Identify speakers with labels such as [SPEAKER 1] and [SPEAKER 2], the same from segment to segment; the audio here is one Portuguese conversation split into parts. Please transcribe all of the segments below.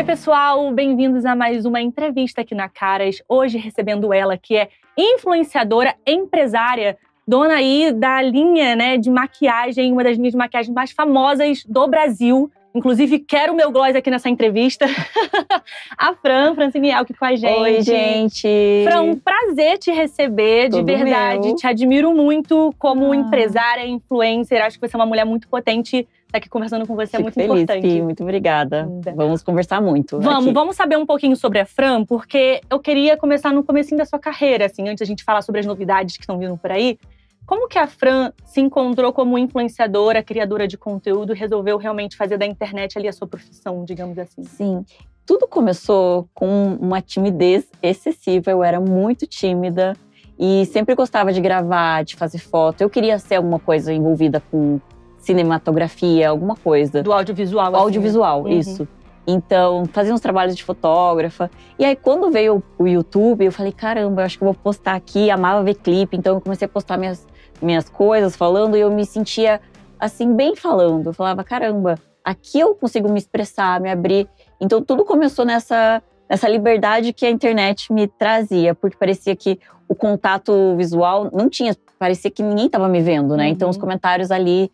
[SPEAKER 1] Oi, pessoal! Bem-vindos a mais uma entrevista aqui na Caras. Hoje recebendo ela, que é influenciadora, empresária, dona aí da linha, né, de maquiagem, uma das linhas de maquiagem mais famosas do Brasil. Inclusive, quero o meu gloss aqui nessa entrevista. A Francine Elk com a gente.
[SPEAKER 2] Oi, gente!
[SPEAKER 1] Fran, um prazer te receber, de verdade.
[SPEAKER 2] Meu.
[SPEAKER 1] Te admiro muito como empresária, influencer. Acho que você é uma mulher muito potente. Estar aqui conversando com você é muito
[SPEAKER 2] feliz,
[SPEAKER 1] importante.
[SPEAKER 2] Pi, muito obrigada. Vamos conversar muito.
[SPEAKER 1] Vamos saber um pouquinho sobre a Fran, porque eu queria começar no comecinho da sua carreira, assim, antes da gente falar sobre as novidades que estão vindo por aí. Como que a Fran se encontrou como influenciadora, criadora de conteúdo, e resolveu realmente fazer da internet ali a sua profissão, digamos assim?
[SPEAKER 2] Sim, tudo começou com uma timidez excessiva. Eu era muito tímida e sempre gostava de gravar, de fazer foto. Eu queria ser alguma coisa envolvida com cinematografia, alguma coisa.
[SPEAKER 1] Do audiovisual,
[SPEAKER 2] Audiovisual,
[SPEAKER 1] assim.
[SPEAKER 2] isso. Então, fazia uns trabalhos de fotógrafa. E aí, quando veio o YouTube, eu falei, caramba, eu acho que eu vou postar aqui. Amava ver clipe, então eu comecei a postar minhas coisas falando. E eu me sentia, assim, bem falando. Eu falava, caramba, aqui eu consigo me expressar, me abrir. Então, tudo começou nessa liberdade que a internet me trazia. Porque parecia que o contato visual não tinha… Parecia que ninguém estava me vendo, né? Então, os comentários ali…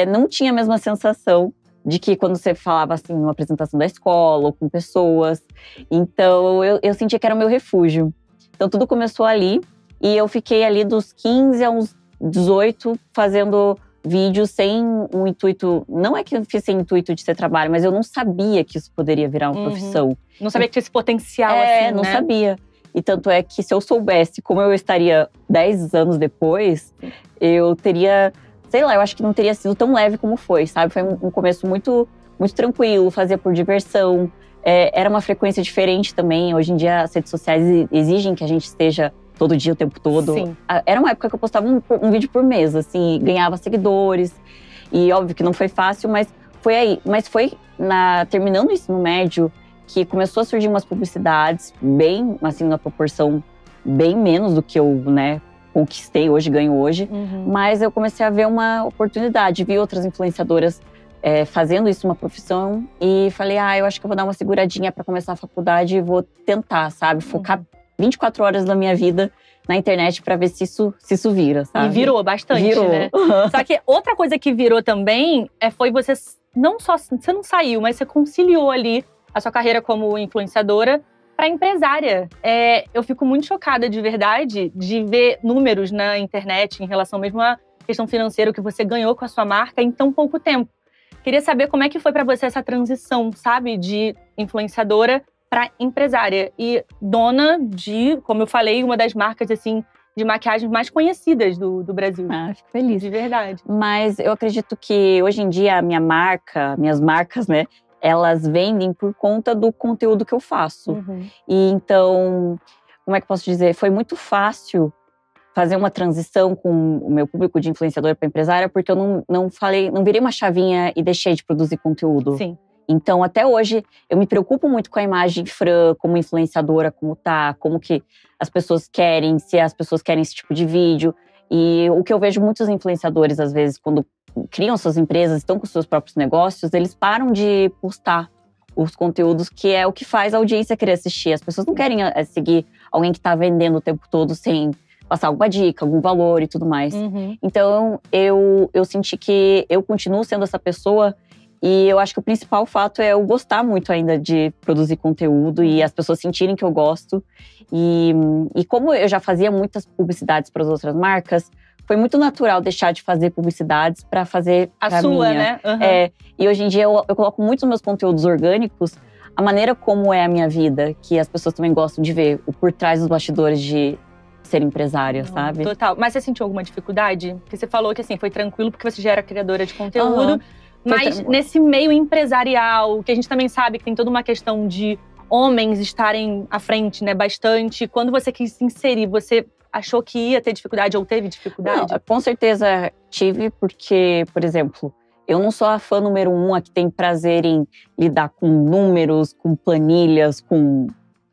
[SPEAKER 2] não tinha a mesma sensação de que quando você falava assim numa apresentação da escola ou com pessoas. Então eu sentia que era o meu refúgio. Então tudo começou ali e eu fiquei ali dos 15 a uns 18 fazendo vídeos sem um intuito… Não é que eu fiz sem intuito de ter trabalho, mas eu não sabia que isso poderia virar uma profissão.
[SPEAKER 1] Não sabia que tinha esse potencial assim,
[SPEAKER 2] não
[SPEAKER 1] né?
[SPEAKER 2] sabia. E tanto é que se eu soubesse como eu estaria 10 anos depois, eu teria… Sei lá, eu acho que não teria sido tão leve como foi, sabe? Foi um começo muito, muito tranquilo, fazia por diversão. Era uma frequência diferente também. Hoje em dia, as redes sociais exigem que a gente esteja todo dia, o tempo todo.
[SPEAKER 1] Sim.
[SPEAKER 2] Era uma época que eu postava um vídeo por mês, assim, ganhava seguidores. E óbvio que não foi fácil, mas foi aí. Mas foi terminando o ensino médio que começou a surgir umas publicidades, bem, assim, na proporção bem menos do que eu, né, conquistei hoje, ganho hoje, mas eu comecei a ver uma oportunidade, vi outras influenciadoras fazendo isso uma profissão e falei, eu acho que eu vou dar uma seguradinha para começar a faculdade e vou tentar, sabe, focar 24 horas da minha vida na internet para ver se isso vira, sabe?
[SPEAKER 1] E virou bastante,
[SPEAKER 2] virou.
[SPEAKER 1] Né? Só que outra coisa que virou também foi você você não saiu, mas você conciliou ali a sua carreira como influenciadora para empresária. Eu fico muito chocada, de verdade, de ver números na internet em relação mesmo à questão financeira que você ganhou com a sua marca em tão pouco tempo. Queria saber como é que foi para você essa transição, sabe, de influenciadora para empresária e dona de, como eu falei, uma das marcas assim de maquiagem mais conhecidas do Brasil.
[SPEAKER 2] Fico feliz.
[SPEAKER 1] De verdade.
[SPEAKER 2] Mas eu acredito que hoje em dia minhas marcas, né, elas vendem por conta do conteúdo que eu faço. E então, como é que eu posso dizer? Foi muito fácil fazer uma transição com o meu público de influenciadora para empresária, porque eu não virei uma chavinha e deixei de produzir conteúdo.
[SPEAKER 1] Sim.
[SPEAKER 2] Então, até hoje, eu me preocupo muito com a imagem Fran, como influenciadora, como que as pessoas querem, se as pessoas querem esse tipo de vídeo. E o que eu vejo muitos influenciadores, às vezes, quando criam suas empresas, estão com seus próprios negócios, eles param de postar os conteúdos, que é o que faz a audiência querer assistir. As pessoas não querem seguir alguém que está vendendo o tempo todo sem passar alguma dica, algum valor e tudo mais. Então, eu senti que eu continuo sendo essa pessoa e eu acho que o principal fato é eu gostar muito ainda de produzir conteúdo e as pessoas sentirem que eu gosto. E como eu já fazia muitas publicidades para as outras marcas, foi muito natural deixar de fazer publicidades para fazer
[SPEAKER 1] a sua,
[SPEAKER 2] minha.
[SPEAKER 1] Né?
[SPEAKER 2] E hoje em dia eu coloco muito nos meus conteúdos orgânicos a maneira como é a minha vida, que as pessoas também gostam de ver, o por trás dos bastidores de ser empresária, sabe?
[SPEAKER 1] Total. Mas você sentiu alguma dificuldade? Porque você falou que assim, foi tranquilo porque você já era criadora de conteúdo. Mas nesse meio empresarial, que a gente também sabe que tem toda uma questão de homens estarem à frente, né, bastante. Quando você quis se inserir, você achou que ia ter dificuldade ou teve dificuldade?
[SPEAKER 2] Não, com certeza tive, porque, por exemplo, eu não sou a fã número 1 a que tem prazer em lidar com números, com planilhas, com,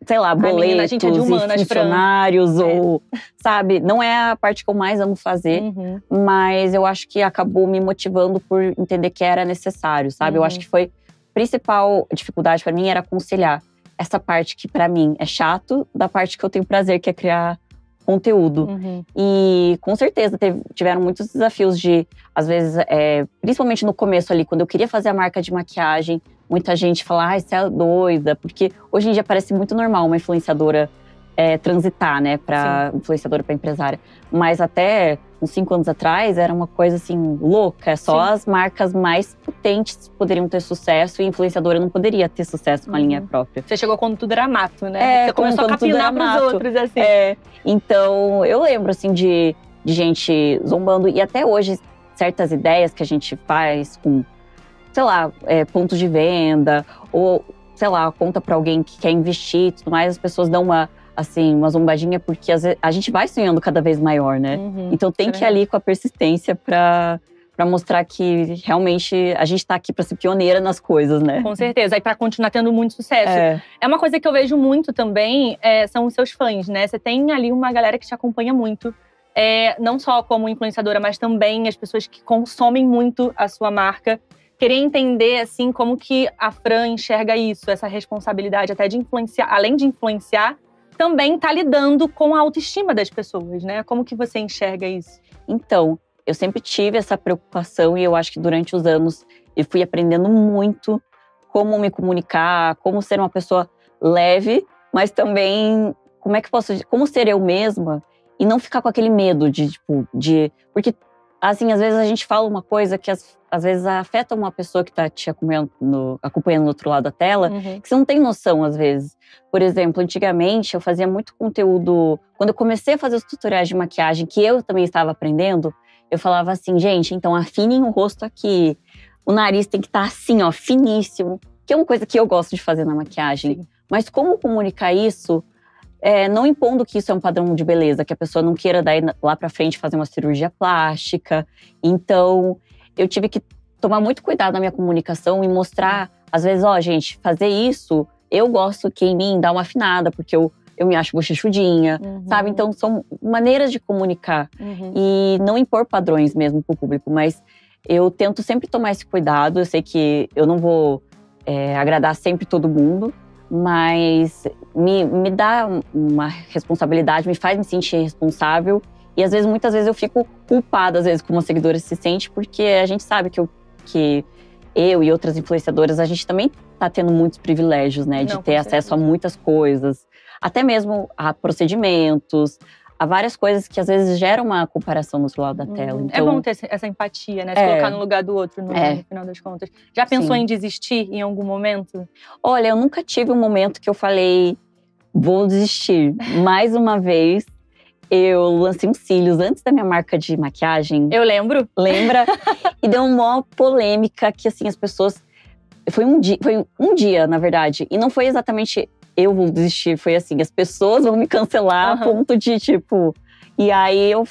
[SPEAKER 2] sei lá, boletos
[SPEAKER 1] menina, a gente é de humanas,
[SPEAKER 2] e funcionários, ou, sabe? Não é a parte que eu mais amo fazer, mas eu acho que acabou me motivando por entender que era necessário, sabe? Eu acho que foi principal dificuldade para mim era conciliar essa parte que para mim é chato, da parte que eu tenho prazer, que é criar conteúdo. E com certeza tiveram muitos desafios de, às vezes, principalmente no começo ali, quando eu queria fazer a marca de maquiagem, muita gente fala, ai, você é doida, porque hoje em dia parece muito normal uma influenciadora transitar, né, pra influenciadora para empresária. Mas até uns 5 anos atrás era uma coisa assim louca. Só as marcas mais potentes poderiam ter sucesso e a influenciadora não poderia ter sucesso com a linha própria.
[SPEAKER 1] Você chegou quando tudo era mato, né? Você começou a capinar pros outros, assim.
[SPEAKER 2] Então, eu lembro, assim, de gente zombando. E até hoje, certas ideias que a gente faz com, sei lá, pontos de venda. Ou, sei lá, conta pra alguém que quer investir e tudo mais. As pessoas dão uma zombadinha. Porque a gente vai sonhando cada vez maior, né? Então, tem que ir ali com a persistência pra mostrar que realmente a gente tá aqui pra ser pioneira nas coisas, né?
[SPEAKER 1] Com certeza. E pra continuar tendo muito sucesso. É uma coisa que eu vejo muito também, são os seus fãs, né? Você tem ali uma galera que te acompanha muito. Não só como influenciadora, mas também as pessoas que consomem muito a sua marca. Queria entender, assim, como que a Fran enxerga isso, essa responsabilidade até de influenciar, além de influenciar, também tá lidando com a autoestima das pessoas, né? Como que você enxerga isso?
[SPEAKER 2] Então, eu sempre tive essa preocupação e eu acho que durante os anos eu fui aprendendo muito como me comunicar, como ser uma pessoa leve, mas também como ser eu mesma e não ficar com aquele medo porque assim, às vezes a gente fala uma coisa que às vezes afeta uma pessoa que tá te acompanhando no outro lado da tela, que você não tem noção às vezes. Por exemplo, antigamente eu fazia muito conteúdo, quando eu comecei a fazer os tutoriais de maquiagem, que eu também estava aprendendo, eu falava assim, gente, então afinem o rosto aqui, o nariz tem que estar assim, ó, finíssimo, que é uma coisa que eu gosto de fazer na maquiagem. Sim. Mas como comunicar isso, não impondo que isso é um padrão de beleza, que a pessoa não queira daí lá pra frente fazer uma cirurgia plástica. Então, eu tive que tomar muito cuidado na minha comunicação e mostrar, às vezes, gente, fazer isso, eu gosto que em mim dá uma afinada, porque eu me acho bochechudinha, sabe? Então, são maneiras de comunicar. E não impor padrões mesmo pro público, mas eu tento sempre tomar esse cuidado. Eu sei que eu não vou agradar sempre todo mundo, mas me dá uma responsabilidade, me faz me sentir responsável. E muitas vezes eu fico culpada, às vezes, como uma seguidora se sente, porque a gente sabe que eu e outras influenciadoras, a gente também tá tendo muitos privilégios, né? De ter acesso a muitas coisas. Até mesmo a procedimentos, a várias coisas que às vezes geram uma comparação no outro lado da tela. Então,
[SPEAKER 1] é bom ter essa empatia, né? Se colocar no lugar do outro, no final das contas. Já pensou em desistir em algum momento?
[SPEAKER 2] Olha, eu nunca tive um momento que eu falei, vou desistir. Mais uma vez, eu lancei uns cílios antes da minha marca de maquiagem.
[SPEAKER 1] Eu lembro.
[SPEAKER 2] Lembra? E deu uma polêmica que, assim, as pessoas… Foi um dia, na verdade. E não foi exatamente… eu vou desistir, foi assim, as pessoas vão me cancelar a ponto de, E aí eu,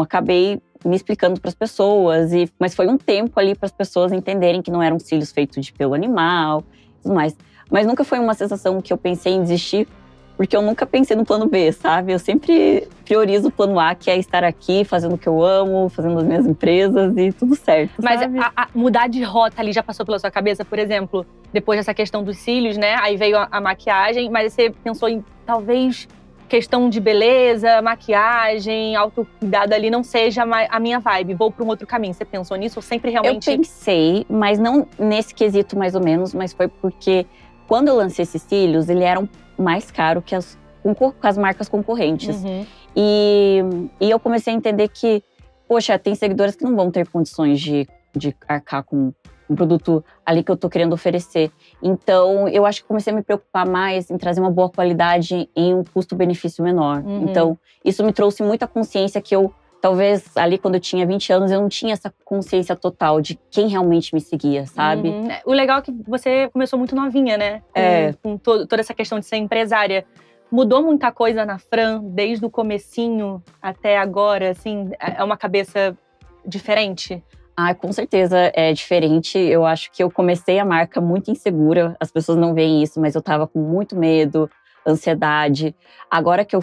[SPEAKER 2] acabei me explicando para as pessoas, mas foi um tempo ali para as pessoas entenderem que não eram cílios feitos de pelo animal e tudo mais. Mas nunca foi uma sensação que eu pensei em desistir, porque eu nunca pensei no plano B, sabe? Eu sempre priorizo o plano A, que é estar aqui, fazendo o que eu amo, fazendo as minhas empresas e tudo certo,
[SPEAKER 1] mas
[SPEAKER 2] sabe?
[SPEAKER 1] Mudar de rota ali já passou pela sua cabeça? Por exemplo, depois dessa questão dos cílios, né? Aí veio a maquiagem, mas você pensou em, talvez, questão de beleza, maquiagem, autocuidado ali não seja a minha vibe, vou para um outro caminho. Você pensou nisso ou sempre realmente…
[SPEAKER 2] Eu pensei, mas não nesse quesito mais ou menos, mas foi porque quando eu lancei esses cílios, eles eram mais caros que as marcas concorrentes. E eu comecei a entender que, poxa, tem seguidores que não vão ter condições de arcar com um produto ali que eu tô querendo oferecer. Então, eu acho que comecei a me preocupar mais em trazer uma boa qualidade em um custo-benefício menor. Então, isso me trouxe muita consciência que eu, talvez ali quando eu tinha 20 anos, eu não tinha essa consciência total de quem realmente me seguia, sabe?
[SPEAKER 1] O legal é que você começou muito novinha, né? Com toda essa questão de ser empresária. Mudou muita coisa na Fran, desde o comecinho até agora, assim? É uma cabeça diferente?
[SPEAKER 2] Com certeza é diferente. Eu acho que eu comecei a marca muito insegura. As pessoas não veem isso, mas eu tava com muito medo, ansiedade. Agora que eu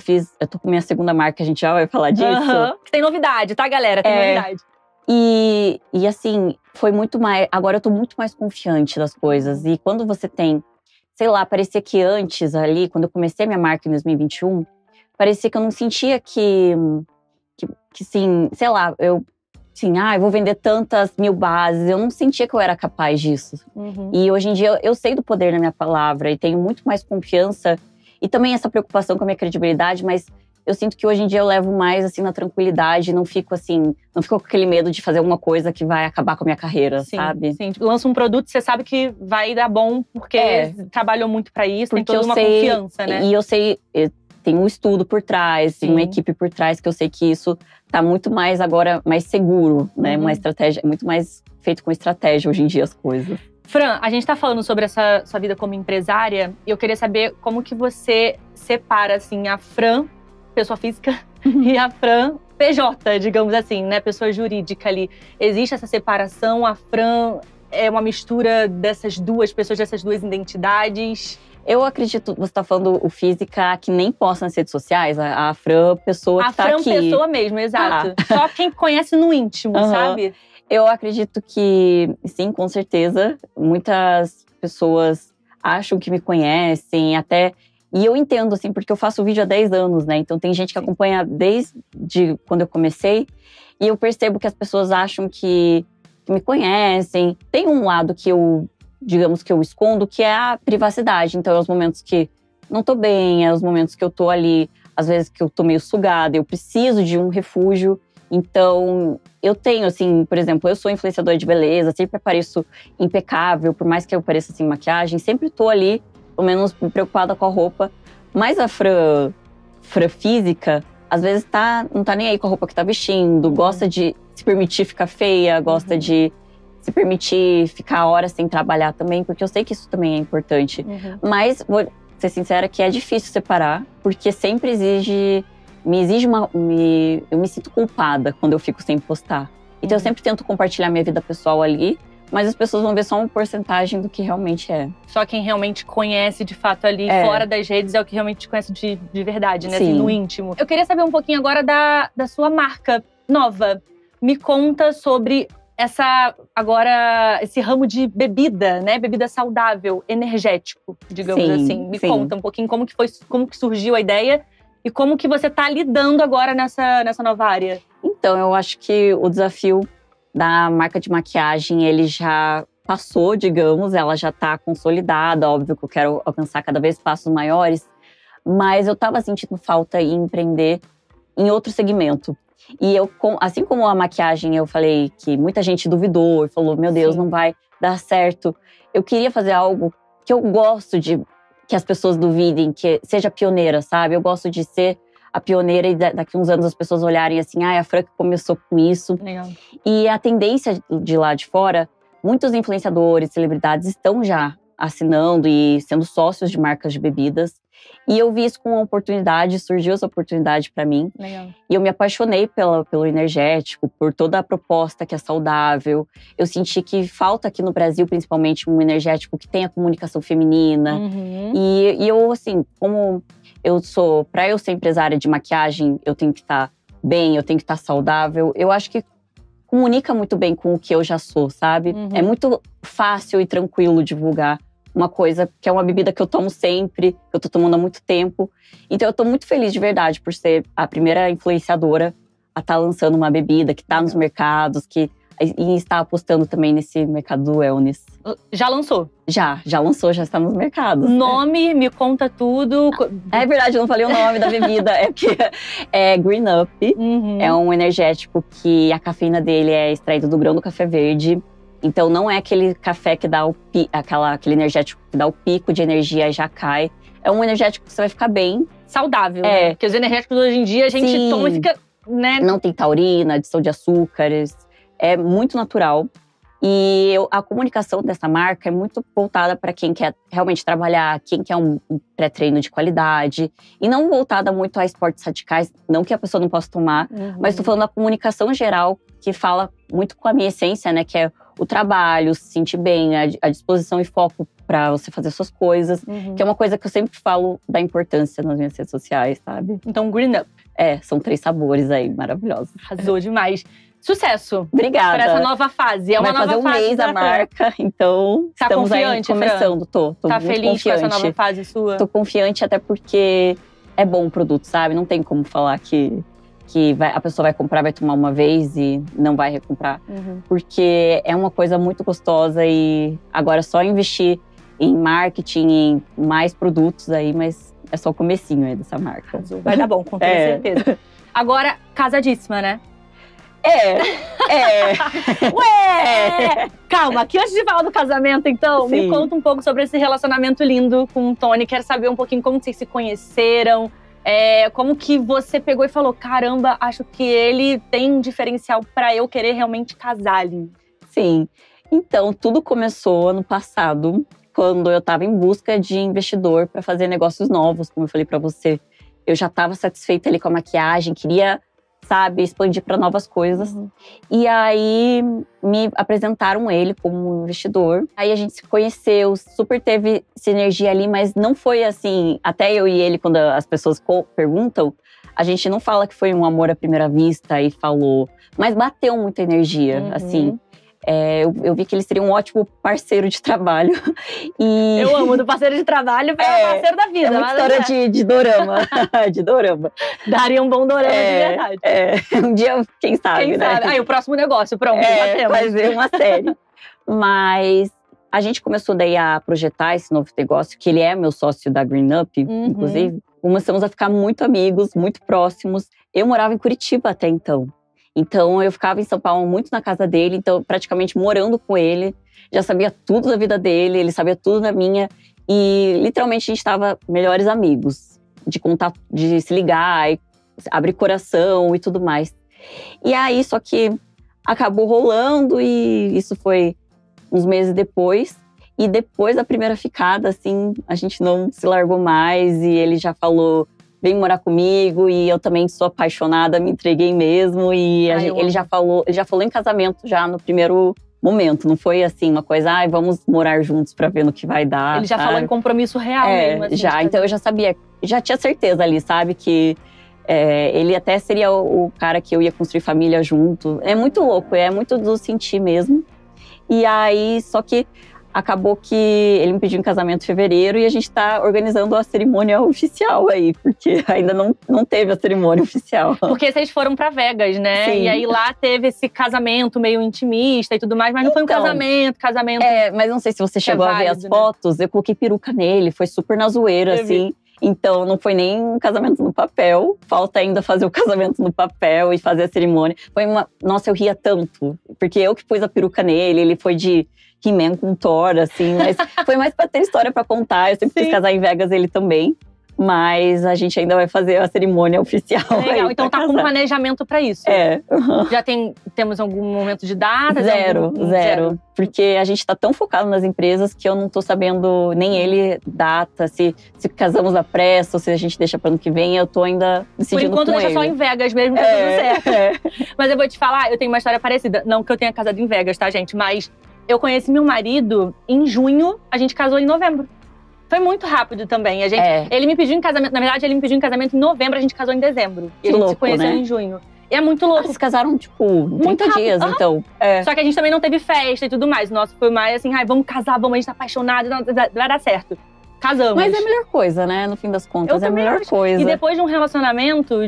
[SPEAKER 2] tô com minha segunda marca, a gente já vai falar disso.
[SPEAKER 1] Tem novidade, tá, galera? Tem novidade.
[SPEAKER 2] E assim, foi muito mais… Agora eu tô muito mais confiante das coisas. E quando você tem… Sei lá, parecia que antes ali, quando eu comecei a minha marca em 2021, parecia que eu não sentia que sim, sei lá, eu vou vender tantas 1000 bases. Eu não sentia que eu era capaz disso. E hoje em dia eu sei do poder na minha palavra e tenho muito mais confiança e também essa preocupação com a minha credibilidade, mas eu sinto que hoje em dia eu levo mais assim na tranquilidade, não fico com aquele medo de fazer alguma coisa que vai acabar com a minha carreira, sabe?
[SPEAKER 1] Sim, lança um produto, você sabe que vai dar bom porque trabalhou muito pra isso, tem toda uma confiança, né?
[SPEAKER 2] E eu sei, tem um estudo por trás, tem uma equipe por trás que eu sei que isso tá muito mais agora, mais seguro, né? Uma estratégia, muito mais feito com estratégia hoje em dia as coisas.
[SPEAKER 1] Fran, a gente tá falando sobre essa sua vida como empresária e eu queria saber como que você separa, assim, a Fran, pessoa física, e a Fran, PJ, digamos assim, né? Pessoa jurídica ali. Existe essa separação? A Fran é uma mistura dessas duas pessoas, dessas duas identidades?
[SPEAKER 2] Eu acredito, você tá falando o física que nem posta nas redes sociais, a Fran, pessoa que tá aqui.
[SPEAKER 1] A Fran, pessoa mesmo, exato. Só quem conhece no íntimo, sabe?
[SPEAKER 2] Eu acredito que, sim, com certeza. Muitas pessoas acham que me conhecem, até… E eu entendo, assim, porque eu faço vídeo há 10 anos, né? Então tem gente que acompanha desde quando eu comecei. E eu percebo que as pessoas acham que me conhecem. Tem um lado que eu… digamos que eu escondo, que é a privacidade. Então, é os momentos que não tô bem, é os momentos que eu tô ali, às vezes que eu tô meio sugada, eu preciso de um refúgio. Então, eu tenho, assim, por exemplo, eu sou influenciadora de beleza, sempre apareço impecável, por mais que eu pareça sem maquiagem, sempre tô ali, pelo menos preocupada com a roupa. Mas a Fran física, às vezes não tá nem aí com a roupa que tá vestindo, gosta de se permitir ficar feia, gosta de se permitir ficar horas sem trabalhar também, porque eu sei que isso também é importante. Mas, vou ser sincera, que é difícil separar, porque sempre eu me sinto culpada quando eu fico sem postar. Então eu sempre tento compartilhar minha vida pessoal ali, mas as pessoas vão ver só uma porcentagem do que realmente é.
[SPEAKER 1] Só quem realmente conhece de fato ali, fora das redes, é o que realmente te conhece de verdade, né? Assim, no íntimo. Eu queria saber um pouquinho agora da sua marca nova. Me conta sobre esse ramo de bebida, né? Bebida saudável, energético, digamos assim. Me conta um pouquinho como que surgiu a ideia e como que você tá lidando agora nessa nova área.
[SPEAKER 2] Então, eu acho que o desafio da marca de maquiagem, ele já passou, digamos, ela já tá consolidada. Óbvio que eu quero alcançar cada vez passos maiores, mas eu tava sentindo falta em empreender em outro segmento. E eu, assim como a maquiagem, eu falei que muita gente duvidou e falou, meu Deus, não vai dar certo. Eu queria fazer algo que eu gosto de que as pessoas duvidem, que seja pioneira, sabe? Eu gosto de ser a pioneira e daqui uns anos as pessoas olharem assim, a Fran que começou com isso.
[SPEAKER 1] Legal.
[SPEAKER 2] E a tendência de lá de fora, muitos influenciadores, celebridades estão já assinando e sendo sócios de marcas de bebidas. E eu vi isso com uma oportunidade, surgiu essa oportunidade para mim.
[SPEAKER 1] Legal.
[SPEAKER 2] E eu me apaixonei pelo energético, por toda a proposta que é saudável. Eu senti que falta aqui no Brasil, principalmente, um energético que tenha comunicação feminina. E eu, assim, como eu sou… Para eu ser empresária de maquiagem, eu tenho que estar bem, eu tenho que estar saudável. Eu acho que comunica muito bem com o que eu já sou, sabe? É muito fácil e tranquilo divulgar uma coisa que é uma bebida que eu tomo sempre, que eu tô tomando há muito tempo. Então eu tô muito feliz de verdade por ser a primeira influenciadora a estar lançando uma bebida que tá nos mercados, e está apostando também nesse mercado do wellness.
[SPEAKER 1] Já lançou?
[SPEAKER 2] Já lançou, já está nos mercados.
[SPEAKER 1] Nome, me conta tudo.
[SPEAKER 2] É verdade, eu não falei o nome da bebida. É porque é Green Up. É um energético que a cafeína dele é extraída do grão do café verde. Então não é aquele café que dá aquele energético que dá o pico de energia e já cai. É um energético que você vai ficar bem.
[SPEAKER 1] Saudável, né? Porque os energéticos hoje em dia a gente toma e fica, né?
[SPEAKER 2] Não tem taurina, adição de açúcares. É muito natural. E a comunicação dessa marca é muito voltada para quem quer realmente trabalhar, quem quer um pré-treino de qualidade. E não voltada muito a esportes radicais, não que a pessoa não possa tomar. Mas estou falando da comunicação geral, que fala muito com a minha essência, né? Que é o trabalho, se sentir bem, a disposição e foco para você fazer suas coisas. Que é uma coisa que eu sempre falo da importância nas minhas redes sociais, sabe?
[SPEAKER 1] Então, Green Up.
[SPEAKER 2] São 3 sabores aí, maravilhosos.
[SPEAKER 1] Arrasou demais. Sucesso.
[SPEAKER 2] Obrigada.
[SPEAKER 1] Para essa nova fase. É uma
[SPEAKER 2] Vai
[SPEAKER 1] nova
[SPEAKER 2] fazer
[SPEAKER 1] fase.
[SPEAKER 2] mês a marca, então
[SPEAKER 1] Tá
[SPEAKER 2] estamos aí
[SPEAKER 1] confiante,
[SPEAKER 2] começando. Tô
[SPEAKER 1] Tá
[SPEAKER 2] muito
[SPEAKER 1] feliz
[SPEAKER 2] confiante.
[SPEAKER 1] com essa nova fase sua?
[SPEAKER 2] Tô confiante até porque é bom o produto, sabe? Não tem como falar que a pessoa vai comprar, vai tomar uma vez e não vai recomprar. Porque é uma coisa muito gostosa e agora é só investir em marketing, em mais produtos aí, mas é só o comecinho aí dessa marca.
[SPEAKER 1] Vai dar bom, com toda certeza. Agora, casadíssima, né? Ué! Calma, aqui antes de falar do casamento, então, me conta um pouco sobre esse relacionamento lindo com o Tony. Quero saber um pouquinho como vocês se conheceram. Como que você pegou e falou, caramba, acho que ele tem um diferencial pra eu querer realmente casar ali.
[SPEAKER 2] Sim. Então, tudo começou ano passado, quando eu tava em busca de investidor pra fazer negócios novos, como eu falei pra você. Eu já tava satisfeita ali com a maquiagem, queria, sabe, expandir para novas coisas. E aí me apresentaram ele como investidor. Aí a gente se conheceu, super teve sinergia ali, mas não foi assim, até eu e ele, quando as pessoas perguntam, a gente não fala que foi um amor à primeira vista e falou, mas bateu muita energia, assim. Eu vi que ele seria um ótimo parceiro de trabalho. E
[SPEAKER 1] eu amo, do parceiro de trabalho para parceiro da vida.
[SPEAKER 2] É uma história de dorama. De dorama.
[SPEAKER 1] Daria um bom dorama de verdade.
[SPEAKER 2] Um dia, quem sabe, né?
[SPEAKER 1] Sabe? Aí o próximo negócio, pronto,
[SPEAKER 2] fazer uma série. Mas a gente começou daí a projetar esse novo negócio, que ele é meu sócio da Green Up, inclusive. Começamos a ficar muito amigos, muito próximos. Eu morava em Curitiba até então. Então, eu ficava em São Paulo muito na casa dele, então praticamente morando com ele. Já sabia tudo da vida dele, ele sabia tudo da minha. E literalmente a gente estava melhores amigos. De contar, de se ligar, e abrir coração e tudo mais. E aí, só que acabou rolando e isso foi uns meses depois. E depois da primeira ficada, assim, a gente não se largou mais. E ele já falou, vem morar comigo, e eu também sou apaixonada, me entreguei mesmo. E ele já falou em casamento já no primeiro momento. Não foi assim, uma coisa, vamos morar juntos pra ver no que vai dar.
[SPEAKER 1] Ele já falou em compromisso real mesmo. Assim,
[SPEAKER 2] já. Então eu já sabia, já tinha certeza ali, sabe? Que ele até seria o cara que eu ia construir família junto. É muito louco, é muito do sentir mesmo. E aí, só que acabou que ele me pediu em casamento em fevereiro e a gente tá organizando a cerimônia oficial aí, porque ainda não teve a cerimônia oficial.
[SPEAKER 1] Porque vocês foram pra Vegas, né?
[SPEAKER 2] Sim.
[SPEAKER 1] E aí lá teve esse casamento meio intimista e tudo mais, mas não foi um casamento.
[SPEAKER 2] Mas não sei se você chegou a ver as fotos, eu coloquei peruca nele, foi super na zoeira, assim. Então, não foi nem um casamento no papel. Falta ainda fazer o casamento no papel e fazer a cerimônia. Nossa, eu ria tanto. Porque eu que pus a peruca nele, ele foi de He-Man com Thor, assim. Mas foi mais pra ter história pra contar. Eu sempre quis casar em Vegas, ele também. Mas a gente ainda vai fazer a cerimônia oficial.
[SPEAKER 1] Legal, então tá com planejamento pra isso. Já temos algum momento de data?
[SPEAKER 2] Zero. Porque a gente tá tão focado nas empresas que eu não tô sabendo nem ele data, se casamos à pressa ou se a gente deixa para ano que vem. Eu tô ainda decidindo com ele.
[SPEAKER 1] Por enquanto deixa só em Vegas mesmo, tá tudo certo. Mas eu vou te falar, eu tenho uma história parecida. Não que eu tenha casado em Vegas, tá, gente? Mas eu conheci meu marido em junho, a gente casou em novembro. Foi muito rápido também. Ele me pediu em casamento, na verdade, ele me pediu em casamento em novembro, a gente casou em dezembro. E a gente se conheceu em junho. E é muito louco.
[SPEAKER 2] Vocês casaram, tipo, 30 dias, então.
[SPEAKER 1] Só que a gente também não teve festa e tudo mais. Nossa, foi mais assim, vamos casar, a gente tá apaixonado, vai dar certo. Casamos.
[SPEAKER 2] Mas é a melhor coisa, né? No fim das contas, é a melhor coisa.
[SPEAKER 1] E depois de um relacionamento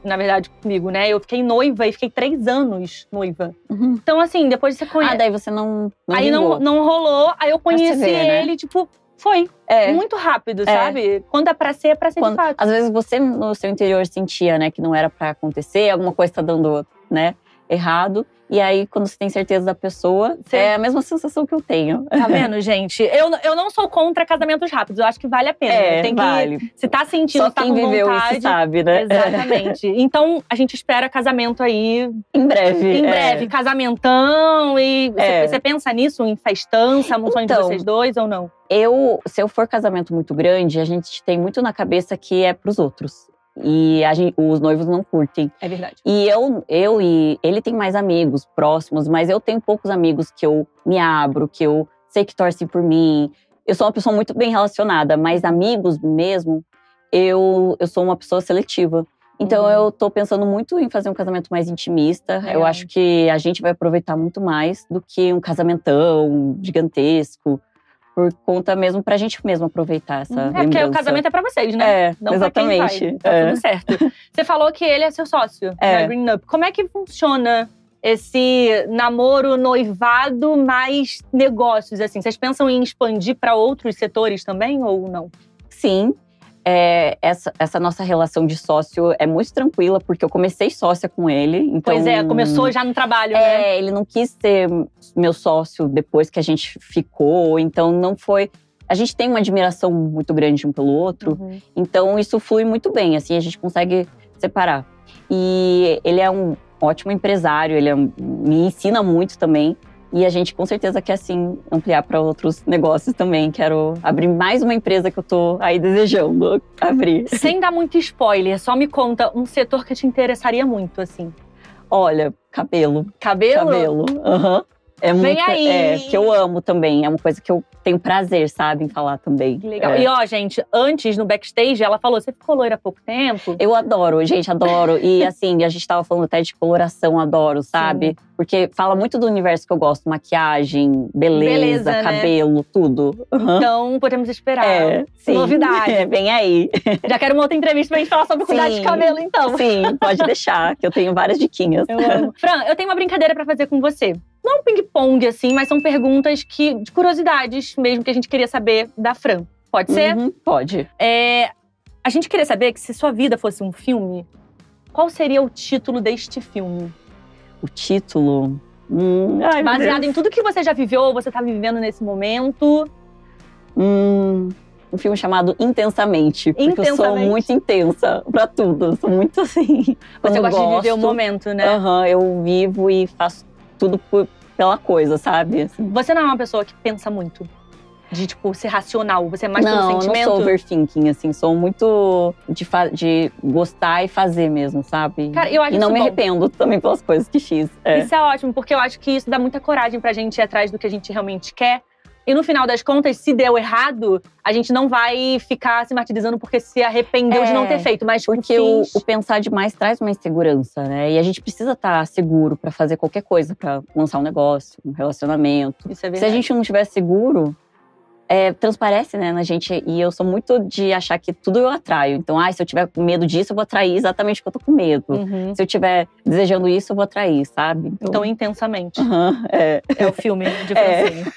[SPEAKER 1] na verdade, comigo, né? Eu fiquei noiva e fiquei 3 anos noiva. Então, assim, depois você conhece.
[SPEAKER 2] Daí você não
[SPEAKER 1] aí não rolou, aí eu conheci ele, tipo, foi. Muito rápido, sabe? Quando é pra ser de fato.
[SPEAKER 2] Às vezes você, no seu interior, sentia, né, que não era pra acontecer, alguma coisa tá dando, né, errado. E aí, quando você tem certeza da pessoa, é a mesma sensação que eu tenho.
[SPEAKER 1] Tá vendo, gente? Eu não sou contra casamentos rápidos. Eu acho que vale a pena. Tem que, se tá sentindo,
[SPEAKER 2] só
[SPEAKER 1] tá
[SPEAKER 2] quem
[SPEAKER 1] com
[SPEAKER 2] viveu
[SPEAKER 1] vontade.
[SPEAKER 2] Isso sabe, né?
[SPEAKER 1] Exatamente. Então, a gente espera casamento aí…
[SPEAKER 2] Em breve.
[SPEAKER 1] Casamentão. E você pensa nisso, em festança, um sonho de vocês dois ou não?
[SPEAKER 2] Se eu for casamento muito grande, a gente tem muito na cabeça que é pros outros. E os noivos não curtem.
[SPEAKER 1] É verdade.
[SPEAKER 2] E ele tem mais amigos próximos, mas eu tenho poucos amigos que eu me abro, que eu sei que torcem por mim. Eu sou uma pessoa muito bem relacionada, mas amigos mesmo, eu sou uma pessoa seletiva. Então eu tô pensando muito em fazer um casamento mais intimista. Eu acho que a gente vai aproveitar muito mais do que um casamentão gigantesco. Por conta mesmo, pra gente mesmo aproveitar essa lembrança.
[SPEAKER 1] Porque o casamento é pra vocês, né?
[SPEAKER 2] Não exatamente.
[SPEAKER 1] Pra quem vai. Tá tudo certo. Você falou que ele é seu sócio na Green Up. Como é que funciona esse namoro, noivado, mais negócios, assim? Vocês pensam em expandir pra outros setores também, ou não?
[SPEAKER 2] Sim. Essa nossa relação de sócio é muito tranquila, porque eu comecei sócia com ele. Então,
[SPEAKER 1] pois é, começou já no trabalho, né?
[SPEAKER 2] Ele não quis ser meu sócio depois que a gente ficou, então não foi… A gente tem uma admiração muito grande um pelo outro, então isso flui muito bem, assim, a gente consegue separar. E ele é um ótimo empresário, me ensina muito também. E a gente com certeza quer, sim, ampliar para outros negócios também. Quero abrir mais uma empresa que eu tô aí desejando abrir.
[SPEAKER 1] Sem dar muito spoiler, só me conta um setor que te interessaria muito, assim.
[SPEAKER 2] Olha, cabelo.
[SPEAKER 1] Cabelo?
[SPEAKER 2] Cabelo,
[SPEAKER 1] Vem aí!
[SPEAKER 2] Que eu amo também, é uma coisa que eu tenho prazer, sabe, em falar também.
[SPEAKER 1] Que legal. E ó, gente, antes, no backstage, ela falou, você ficou loira há pouco tempo?
[SPEAKER 2] Eu adoro, gente, adoro. E assim, a gente tava falando até de coloração, adoro, sabe? Sim. Porque fala muito do universo que eu gosto. Maquiagem, beleza cabelo, né? Tudo.
[SPEAKER 1] Então, podemos esperar
[SPEAKER 2] sim.
[SPEAKER 1] Novidade.
[SPEAKER 2] Vem aí.
[SPEAKER 1] Já quero uma outra entrevista pra gente falar sobre cuidar de cabelo, então.
[SPEAKER 2] Sim, pode deixar, que eu tenho várias diquinhas.
[SPEAKER 1] Eu amo. Fran, eu tenho uma brincadeira pra fazer com você. Não um ping-pong, assim, mas são perguntas de curiosidades mesmo, que a gente queria saber da Fran. Pode ser?
[SPEAKER 2] Pode.
[SPEAKER 1] A gente queria saber que se sua vida fosse um filme, qual seria o título deste filme?
[SPEAKER 2] O título?
[SPEAKER 1] Baseado em tudo que você já viveu ou você tá vivendo nesse momento.
[SPEAKER 2] Um filme chamado Intensamente. Porque eu sou muito intensa pra tudo. Eu sou muito assim.
[SPEAKER 1] Você gosta de viver o momento, né?
[SPEAKER 2] Eu vivo e faço tudo pela coisa, sabe? Assim.
[SPEAKER 1] Você não é uma pessoa que pensa muito? De, tipo, ser racional? Você é mais pelo sentimento?
[SPEAKER 2] Não, eu não sou overthinking, assim. Sou muito de gostar e fazer mesmo, sabe?
[SPEAKER 1] Cara, eu acho
[SPEAKER 2] e não
[SPEAKER 1] isso
[SPEAKER 2] me
[SPEAKER 1] bom.
[SPEAKER 2] arrependo também pelas coisas que fiz.
[SPEAKER 1] Isso é ótimo, porque eu acho que isso dá muita coragem pra gente ir atrás do que a gente realmente quer. E no final das contas, se deu errado, a gente não vai ficar se martirizando porque se arrependeu de não ter feito. Mas
[SPEAKER 2] porque o pensar demais traz uma insegurança, né? E a gente precisa estar seguro pra fazer qualquer coisa, pra lançar um negócio, um relacionamento.
[SPEAKER 1] Isso é verdade.
[SPEAKER 2] Se a gente não estiver seguro, transparece, né, na gente. E eu sou muito de achar que tudo eu atraio. Então, se eu tiver com medo disso, eu vou atrair exatamente o que eu tô com medo. Se eu tiver desejando isso, eu vou atrair, sabe?
[SPEAKER 1] Então intensamente. É o filme de Francine.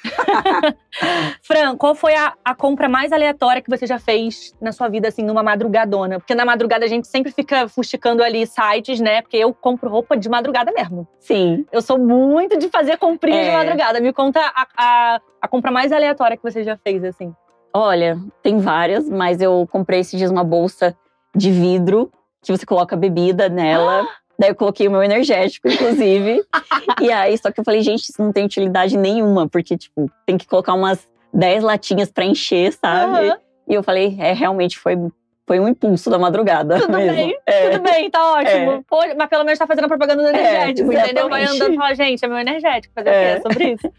[SPEAKER 1] Fran, qual foi a compra mais aleatória que você já fez na sua vida, assim, numa madrugadona? Porque na madrugada a gente sempre fica fusticando ali sites, né? Porque eu compro roupa de madrugada mesmo.
[SPEAKER 2] Sim.
[SPEAKER 1] Eu sou muito de fazer comprinhas de madrugada. Me conta a compra mais aleatória que você já fez, assim.
[SPEAKER 2] Olha, tem várias, mas eu comprei esses dias uma bolsa de vidro que você coloca bebida nela. Daí eu coloquei o meu energético, inclusive. E aí, só que eu falei, gente, isso não tem utilidade nenhuma. Porque, tipo, tem que colocar umas 10 latinhas pra encher, sabe? E eu falei, realmente foi um impulso da madrugada.
[SPEAKER 1] Tudo bem, tá ótimo. Pô, mas pelo menos tá fazendo a propaganda do energético, entendeu? Vai andando e fala, gente, é meu energético. Fazer o quê? Sobre isso.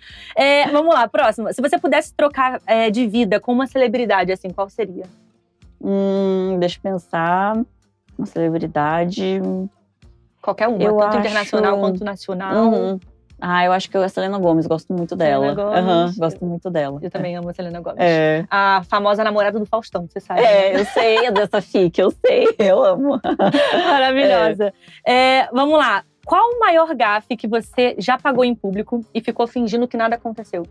[SPEAKER 1] Vamos lá, próxima. Se você pudesse trocar de vida com uma celebridade, assim, qual seria?
[SPEAKER 2] Deixa eu pensar. Uma celebridade…
[SPEAKER 1] Qualquer uma, tanto internacional quanto nacional.
[SPEAKER 2] Eu acho que eu a Selena Gomez, gosto muito dela. Gosto muito dela.
[SPEAKER 1] Eu também amo a Selena Gomez. A famosa namorada do Faustão, você sabe.
[SPEAKER 2] Eu sei, dessa fic, eu sei, eu amo.
[SPEAKER 1] Maravilhosa. Vamos lá. Qual o maior gafe que você já pagou em público e ficou fingindo que nada aconteceu?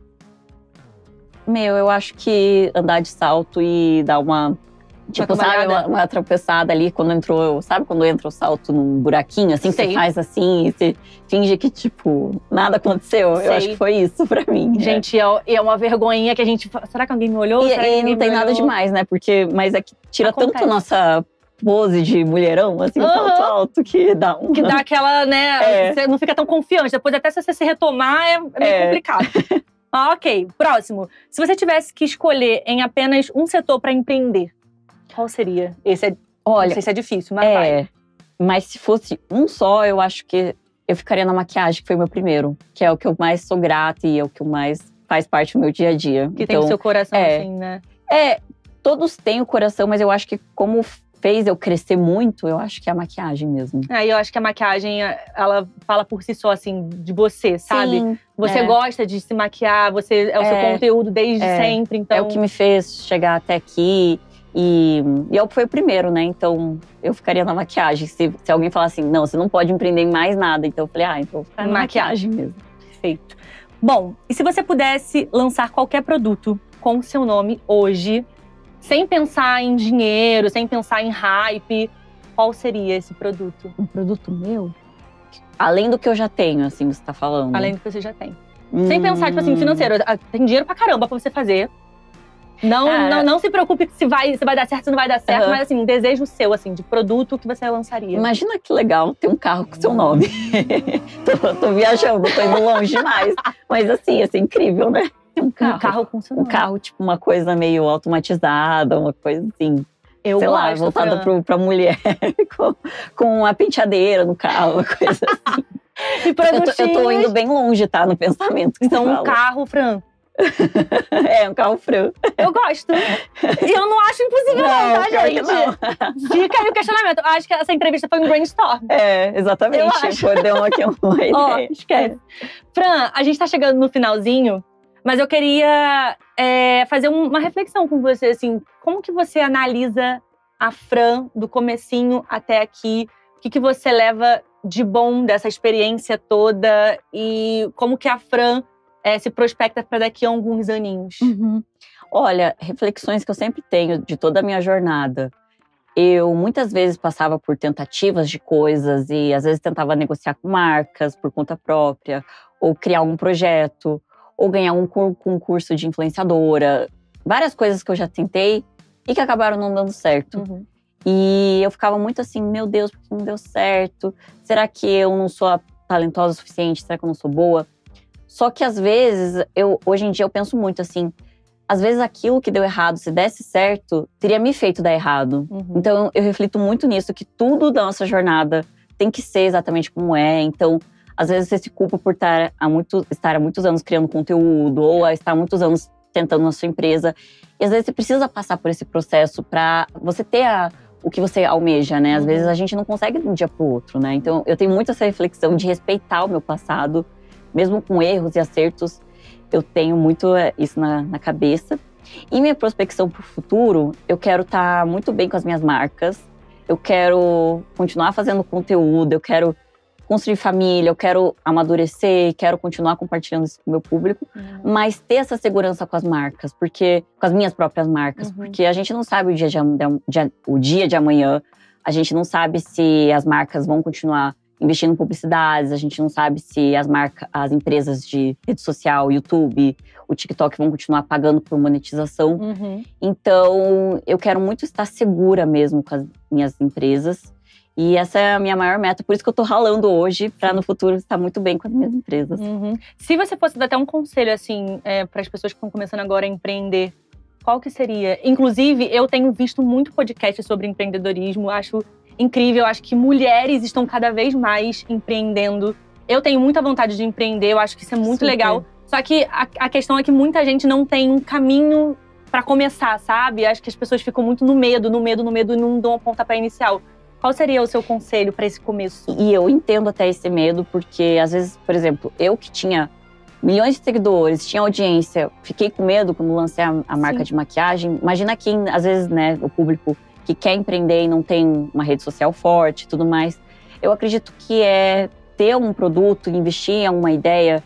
[SPEAKER 2] Eu acho que andar de salto e dar uma… Tipo, sabe, uma tropeçada ali quando entrou… Sabe quando entra o salto num buraquinho, assim, que você faz assim, e você finge que, tipo, nada aconteceu? Eu acho que foi isso pra mim.
[SPEAKER 1] Gente, é uma vergonhinha que a gente… Será que alguém me olhou?
[SPEAKER 2] E não tem nada demais, né? Mas é que tira tanto a nossa pose de mulherão, assim, o salto alto, que dá um…
[SPEAKER 1] Que dá aquela, né… Você não fica tão confiante. Depois, até se você se retomar, é meio complicado. Ok, próximo. Se você tivesse que escolher em apenas um setor pra empreender, qual seria? Olha, não sei se é difícil, mas vai.
[SPEAKER 2] Mas se fosse um só, eu acho que eu ficaria na maquiagem, que foi o meu primeiro. Que é o que eu mais sou grata e é o que mais faz parte do meu dia a dia.
[SPEAKER 1] Que tem o seu coração, assim, né?
[SPEAKER 2] Todos têm o coração, mas eu acho que como fez eu crescer muito, eu acho que é a maquiagem mesmo.
[SPEAKER 1] Aí eu acho que a maquiagem, ela fala por si só, assim, de você, sabe?
[SPEAKER 2] Sim,
[SPEAKER 1] Você gosta de se maquiar, é o seu conteúdo desde sempre, então…
[SPEAKER 2] É o que me fez chegar até aqui. E eu fui o primeiro, né? Então, eu ficaria na maquiagem. Se alguém falar assim, não, você não pode empreender em mais nada. Então, eu falei, então eu vou ficar na maquiagem mesmo.
[SPEAKER 1] Perfeito. Bom, e se você pudesse lançar qualquer produto com o seu nome hoje, sem pensar em dinheiro, sem pensar em hype, qual seria esse produto?
[SPEAKER 2] Um produto meu? Além do que eu já tenho, assim, você tá falando.
[SPEAKER 1] Além do que você já tem. Sem pensar, tipo assim, financeiro. Tem dinheiro pra caramba pra você fazer. Não se preocupe se vai dar certo, se não vai dar certo. Mas, assim, um desejo seu, assim, de produto que você lançaria.
[SPEAKER 2] Imagina que legal ter um carro com seu nome. tô viajando, tô indo longe demais. Mas, assim, ia ser incrível, né?
[SPEAKER 1] Um carro com seu nome.
[SPEAKER 2] Um carro, tipo, uma coisa meio automatizada, uma coisa assim. Sei lá, voltada pra mulher. com uma penteadeira no carro, uma coisa assim. Eu tô indo bem longe, tá? No pensamento.
[SPEAKER 1] Então, um carro, Fran.
[SPEAKER 2] Um carro Fran.
[SPEAKER 1] Eu gosto. E eu não acho impossível não, tá, gente? Não. Fica aí o questionamento. Eu acho que essa entrevista foi um brainstorm.
[SPEAKER 2] Exatamente. Eu acho. Deu aqui uma ideia.
[SPEAKER 1] Esquece. Fran, a gente tá chegando no finalzinho, mas eu queria fazer uma reflexão com você, assim. Como que você analisa a Fran do comecinho até aqui? O que você leva de bom dessa experiência toda? E como que a Fran se prospecta para daqui a alguns aninhos?
[SPEAKER 2] Olha, reflexões que eu sempre tenho de toda a minha jornada. Eu muitas vezes passava por tentativas de coisas e às vezes tentava negociar com marcas por conta própria, ou criar um projeto, ou ganhar um concurso de influenciadora. Várias coisas que eu já tentei e que acabaram não dando certo. E eu ficava muito assim, meu Deus, por que não deu certo? Será que eu não sou talentosa o suficiente? Será que eu não sou boa? Só que às vezes, hoje em dia eu penso muito assim, às vezes aquilo que deu errado, se desse certo, teria me feito dar errado. Então eu reflito muito nisso, que tudo da nossa jornada tem que ser exatamente como é. Então, às vezes você se culpa por estar há muitos anos criando conteúdo, ou a estar há muitos anos tentando na sua empresa. E às vezes você precisa passar por esse processo para você ter o que você almeja, né? Às vezes a gente não consegue de um dia pro outro, né? Então eu tenho muito essa reflexão de respeitar o meu passado, mesmo com erros e acertos, eu tenho muito isso na cabeça. E minha prospecção para o futuro, eu quero estar muito bem com as minhas marcas, eu quero continuar fazendo conteúdo, eu quero construir família, eu quero amadurecer, quero continuar compartilhando isso com o meu público, mas ter essa segurança com as marcas, com as minhas próprias marcas, porque a gente não sabe o dia de amanhã, a gente não sabe se as marcas vão continuar investindo em publicidades, a gente não sabe se as empresas de rede social, YouTube, o TikTok vão continuar pagando por monetização. Então, eu quero muito estar segura mesmo com as minhas empresas. E essa é a minha maior meta, por isso que eu tô ralando hoje, para no futuro estar muito bem com as minhas empresas.
[SPEAKER 1] Se você fosse dar até um conselho, assim, para as pessoas que estão começando agora a empreender, qual que seria? Inclusive, eu tenho visto muito podcast sobre empreendedorismo, acho incrível, acho que mulheres estão cada vez mais empreendendo. Eu tenho muita vontade de empreender, eu acho que isso é muito legal. Só que a questão é que muita gente não tem um caminho pra começar, sabe? Acho que as pessoas ficam muito no medo e não dão a pontapé inicial. Qual seria o seu conselho pra esse começo?
[SPEAKER 2] E eu entendo até esse medo, porque às vezes, por exemplo, eu que tinha milhões de seguidores, tinha audiência, fiquei com medo quando lancei a marca de maquiagem. Imagina quem, às vezes, né, o público que quer empreender e não tem uma rede social forte e tudo mais. Eu acredito que é ter um produto, investir em alguma ideia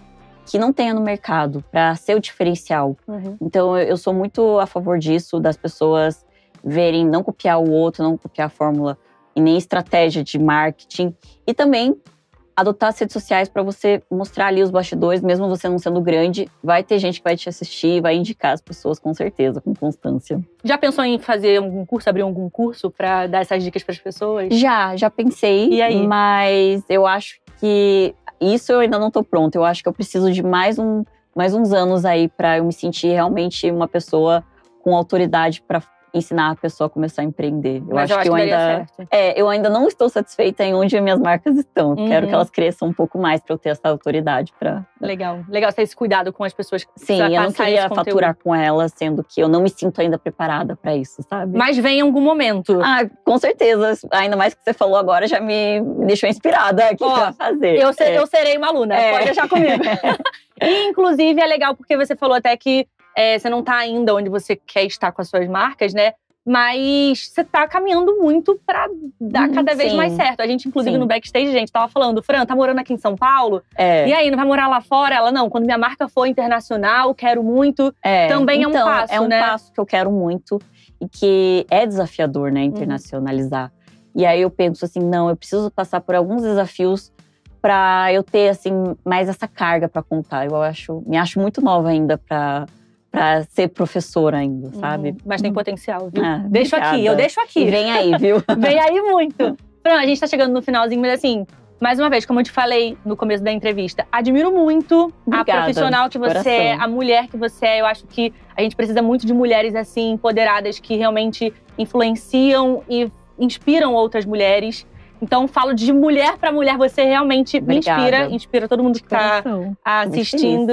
[SPEAKER 2] que não tenha no mercado, para ser o diferencial. Então, eu sou muito a favor disso, das pessoas verem, não copiar o outro, não copiar a fórmula e nem estratégia de marketing. E também adotar as redes sociais para você mostrar ali os bastidores, mesmo você não sendo grande, vai ter gente que vai te assistir, vai indicar as pessoas com certeza, com constância.
[SPEAKER 1] Já pensou em fazer algum curso, abrir algum curso para dar essas dicas para as pessoas?
[SPEAKER 2] Já pensei.
[SPEAKER 1] E aí?
[SPEAKER 2] Mas eu acho que isso eu ainda não tô pronta. Eu acho que eu preciso de mais uns anos aí para eu me sentir realmente uma pessoa com autoridade para ensinar a pessoa a começar a empreender.
[SPEAKER 1] Mas eu acho que daria certo.
[SPEAKER 2] Eu ainda não estou satisfeita em onde as minhas marcas estão. Quero que
[SPEAKER 1] Uhum.
[SPEAKER 2] elas cresçam um pouco mais para eu ter essa autoridade para.
[SPEAKER 1] Legal. Legal ter esse cuidado com as pessoas que
[SPEAKER 2] Sim,
[SPEAKER 1] você vai
[SPEAKER 2] eu não
[SPEAKER 1] passar
[SPEAKER 2] queria
[SPEAKER 1] esse conteúdo.
[SPEAKER 2] faturar com elas, sendo que eu não me sinto ainda preparada para isso, sabe?
[SPEAKER 1] Mas vem em algum momento.
[SPEAKER 2] Ah, com certeza. Ainda mais que você falou agora, já me deixou inspirada aqui
[SPEAKER 1] Ó,
[SPEAKER 2] pra fazer.
[SPEAKER 1] Eu serei uma aluna, pode deixar comigo. E, inclusive, é legal porque você falou até que você não tá ainda onde você quer estar com as suas marcas, né? Mas você tá caminhando muito pra dar cada vez
[SPEAKER 2] sim.
[SPEAKER 1] mais certo. A gente, inclusive,
[SPEAKER 2] Sim.
[SPEAKER 1] no backstage, a gente tava falando, Fran, tá morando aqui em São Paulo? E aí, não vai morar lá fora? Ela, não, quando minha marca for internacional, quero muito. Também
[SPEAKER 2] então,
[SPEAKER 1] é um passo,
[SPEAKER 2] é um
[SPEAKER 1] né?
[SPEAKER 2] passo que eu quero muito e que é desafiador, né, internacionalizar. E aí eu penso assim, não, eu preciso passar por alguns desafios pra eu ter, assim, mais essa carga pra contar. Me acho muito nova ainda pra ser professora ainda, sabe?
[SPEAKER 1] Mas tem potencial, viu?
[SPEAKER 2] Ah,
[SPEAKER 1] Deixo
[SPEAKER 2] obrigada.
[SPEAKER 1] aqui, eu deixo aqui.
[SPEAKER 2] E vem aí, viu?
[SPEAKER 1] Vem aí muito. Fran, a gente tá chegando no finalzinho, mas assim, mais uma vez, como eu te falei no começo da entrevista, admiro muito
[SPEAKER 2] Obrigada,
[SPEAKER 1] a profissional que você é, a mulher que você é. Eu acho que a gente precisa muito de mulheres assim, empoderadas, que realmente influenciam e inspiram outras mulheres. Então, falo de mulher pra mulher, você realmente
[SPEAKER 2] Obrigada.
[SPEAKER 1] me inspira todo mundo que tá assistindo.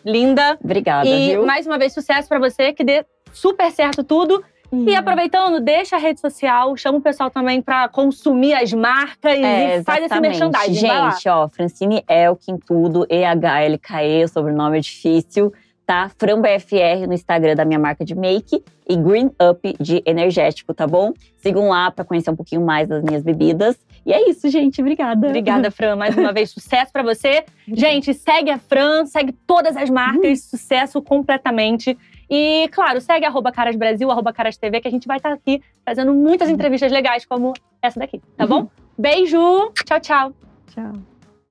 [SPEAKER 1] Linda.
[SPEAKER 2] Obrigada,
[SPEAKER 1] E
[SPEAKER 2] viu?
[SPEAKER 1] mais uma vez, sucesso pra você, que dê super certo tudo. E aproveitando, deixa a rede social, chama o pessoal também pra consumir as marcas e faz esse merchandising.
[SPEAKER 2] Gente, ó, Francine Elkin, tudo, EHLKE, o sobrenome é difícil, tá? FranBFR no Instagram da minha marca de make e Green Up de energético, tá bom? Sigam lá pra conhecer um pouquinho mais das minhas bebidas. E é isso, gente. Obrigada.
[SPEAKER 1] Obrigada, Fran. Mais uma vez, sucesso pra você. Gente, segue a Fran, segue todas as marcas, sucesso completamente. E, claro, segue @carasbrasil, @carastv, que a gente vai estar aqui fazendo muitas entrevistas legais como essa daqui, tá bom? Beijo! Tchau, tchau!
[SPEAKER 2] Tchau.